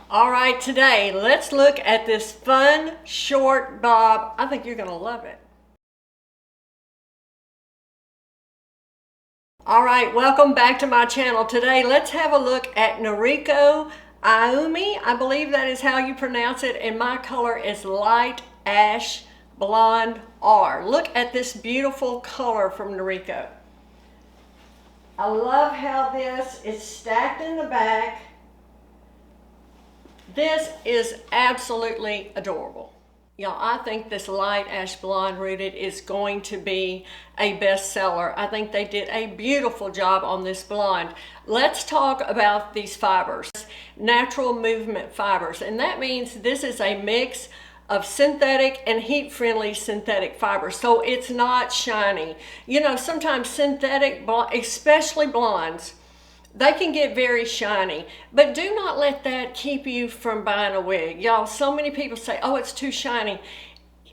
All right, today let's look at this fun short bob. I think you're going to love it. All right, welcome back to my channel. Today let's have a look at Noriko AYUMI. I believe that is how you pronounce it, and my color is light ash Blond-R. Look at this beautiful color from Noriko. I love how this is stacked in the back. This is absolutely adorable. Y'all, I think this light ash blonde rooted is going to be a bestseller. I think they did a beautiful job on this blonde. Let's talk about these fibers. Natural movement fibers, and that means this is a mix of synthetic and heat-friendly synthetic fibers, so it's not shiny. You know, sometimes synthetic, especially blondes, they can get very shiny, but do not let that keep you from buying a wig. Y'all, so many people say, oh, it's too shiny.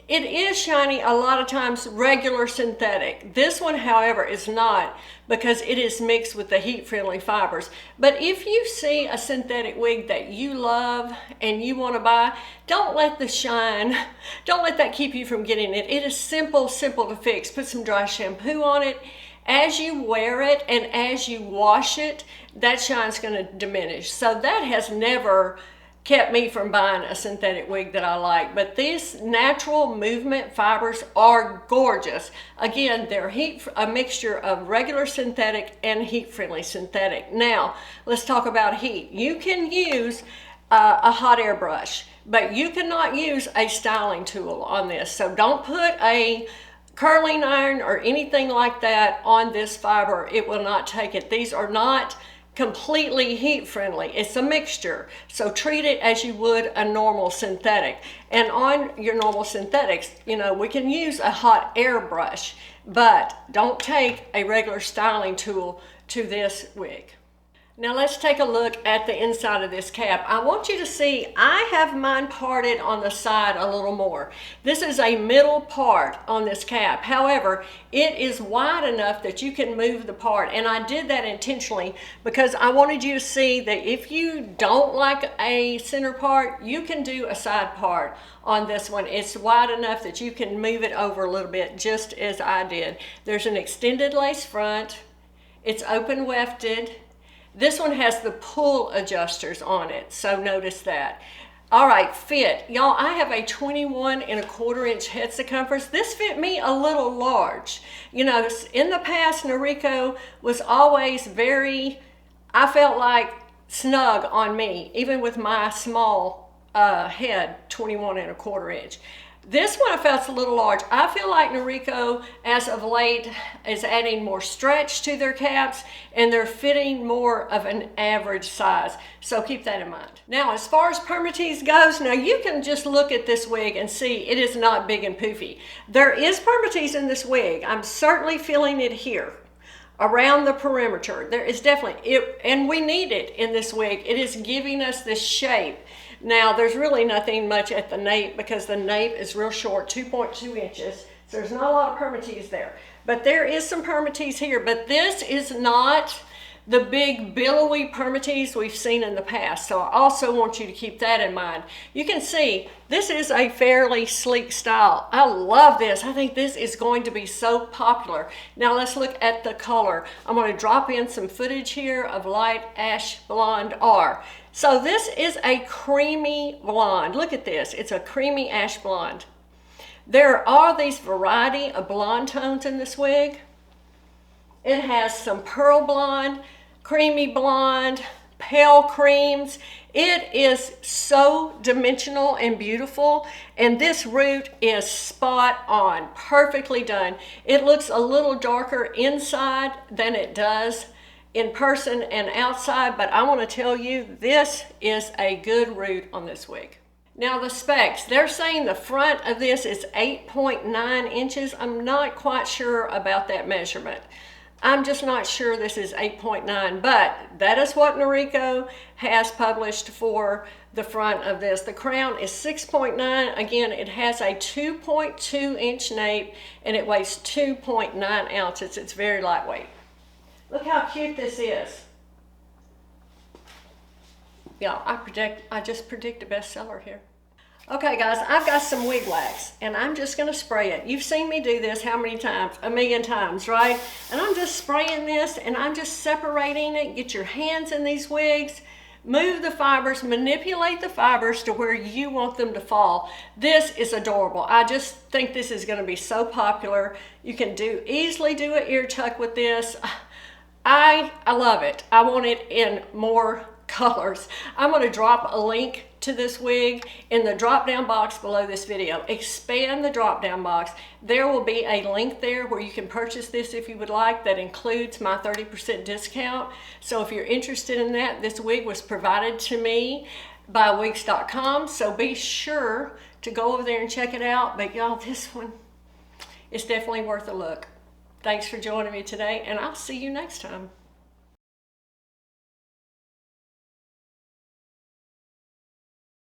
It is shiny a lot of times, regular synthetic. This one, however, is not, because it is mixed with the heat-friendly fibers. But if you see a synthetic wig that you love and you want to buy, don't let the shine, don't let that keep you from getting it. It is simple to fix. Put some dry shampoo on it. As you wear it and as you wash it, that shine's going to diminish. So that has never kept me from buying a synthetic wig that I like. But these natural movement fibers are gorgeous. Again, they're a mixture of regular synthetic and heat-friendly synthetic. Now, let's talk about heat. You can use a hot air brush, but you cannot use a styling tool on this. So don't put a curling iron or anything like that on this fiber. It will not take it. These are not completely heat friendly. It's a mixture, so treat it as you would a normal synthetic. And on your normal synthetics, you know, we can use a hot air brush, but don't take a regular styling tool to this wig. Now let's take a look at the inside of this cap. I want you to see, I have mine parted on the side a little more. This is a middle part on this cap. However, it is wide enough that you can move the part. And I did that intentionally because I wanted you to see that if you don't like a center part, you can do a side part on this one. It's wide enough that you can move it over a little bit, just as I did. There's an extended lace front. It's open wefted. This one has the pull adjusters on it, so notice that. All right, fit. Y'all, I have a 21¼ inch head circumference. This fit me a little large. You know, in the past, Noriko was always very, I felt like, snug on me, even with my small head, 21¼ inch. This one I felt a little large. I feel like Noriko, as of late, is adding more stretch to their caps, and they're fitting more of an average size. So keep that in mind. Now, as far as permatease goes, now you can just look at this wig and see it is not big and poofy. There is permatease in this wig. I'm certainly feeling it here, around the perimeter. There is definitely, and we need it in this wig. It is giving us this shape. Now, there's really nothing much at the nape because the nape is real short, 2.2 inches. So there's not a lot of permatease there. But there is some permatease here. But this is not the big billowy permatease we've seen in the past. So I also want you to keep that in mind. You can see this is a fairly sleek style. I love this. I think this is going to be so popular. Now let's look at the color. I'm going to drop in some footage here of light ash Blond-R. So this is a creamy blonde. Look at this. It's a creamy ash blonde. There are these variety of blonde tones in this wig. It has some pearl blonde, creamy blonde, pale creams. It is so dimensional and beautiful, and this root is spot on, perfectly done. It looks a little darker inside than it does in person and outside, but I want to tell you, this is a good root on this wig. Now the specs, they're saying the front of this is 8.9 inches. I'm not quite sure about that measurement. I'm just not sure this is 8.9, but that is what Noriko has published for the front of this. The crown is 6.9. Again, it has a 2.2 inch nape and it weighs 2.9 ounces. It's very lightweight. Look how cute this is. Yeah, I just predict a bestseller here. Okay guys, I've got some wig wax and I'm just gonna spray it. You've seen me do this how many times? A million times, right? And I'm just spraying this and I'm just separating it. Get your hands in these wigs, move the fibers, manipulate the fibers to where you want them to fall. This is adorable. I just think this is gonna be so popular. You can easily do an ear tuck with this. I love it. I want it in more colors. I'm going to drop a link to this wig in the drop down box below this video. Expand the drop down box. There will be a link there where you can purchase this if you would like. That includes my 30% discount. So if you're interested in that, this wig was provided to me by wigs.com. So be sure to go over there and check it out. But y'all, this one is definitely worth a look. Thanks for joining me today, and I'll see you next time.